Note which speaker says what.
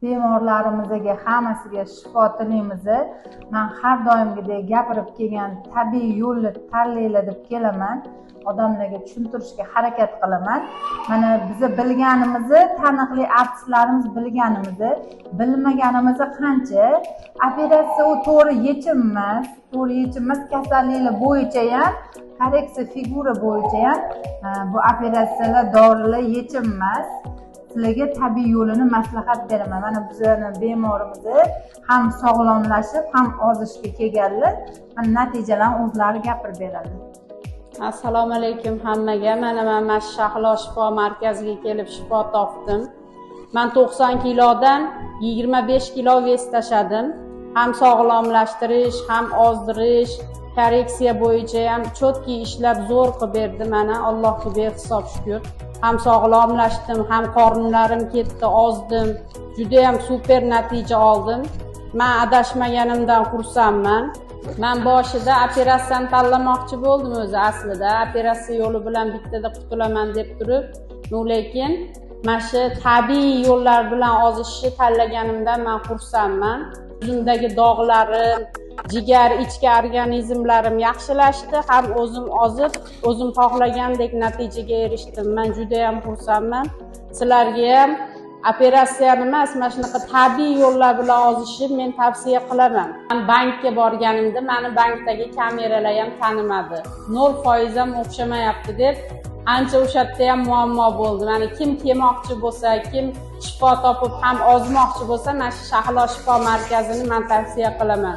Speaker 1: bemorlarimizga hammasiga shifo tilaymiz. Men har doimgidek gapirib kelgan tabiiy yo'lni tanlanglar deb kelaman. Odamlarga tushuntirishga harakat qilaman. Mana biz bilganimizni, taniqli artistlarimiz bilganimizni, bilmaganimizni qancha. Operatsiya u to'g'ri yechim emas, kasalliklar bo'yicha ham, korreksiya figura bo'yicha ham bu operatsiyalar, dorilar yechim emas. Sizlarga tabiiy yo'lini maslahat beraman. Mana bizning bemorimiz ham sog'lomlashib, ham ozishga kelganlar. Mana natijalarni o'zlari gapirib beradi.
Speaker 2: Assalomu alaykum hammaga. Men Shahlo shifo markaziga kelib shifo topdim. Men 90 kilodan 25 kilo vес tashadim. Ham sog'lomlashtirish, ham ozdirish, korreksiya bo'yicha ham chotki ishlab zo'r qilib berdi mana. Allohga behisob shukr. Ham sog'lomlashdim, ham qornlarim ketdi, ozdim. Juda ham super natija oldim. Men adashmaganimdan xursandman. Men boshida operatsiyani tanlamoqchi bo'ldim o'zi aslida. Operatsiya yo'li bilan bittada qutulaman deb turib, lekin mana shu tabiiy yo'llar bilan ozishni tanlaganimdan men xursandman. Yuzimdagi dog'larim, jigar, ichki organizmlarim yaxshilashdi, ham o'zim ozib, o'zim xohlagandek natijaga erishdim. Men juda ham xursandman. Sizlarga ham operatsiyani emas, mana shunaqa tabiiy yo'llar bilan ozishni men tavsiya qilaman. Men bankka borganimda meni bankdagi kameralar ham tanimadi. 0% ham o'xshamayapti deb ancha o'shatda ham muammo bo'ldi. Mana kim kelmoqchi bo'lsa, kim shifo topib ham ozmoqchi bo'lsa, mana shu Shahlo shifo markazini men tavsiya qilaman.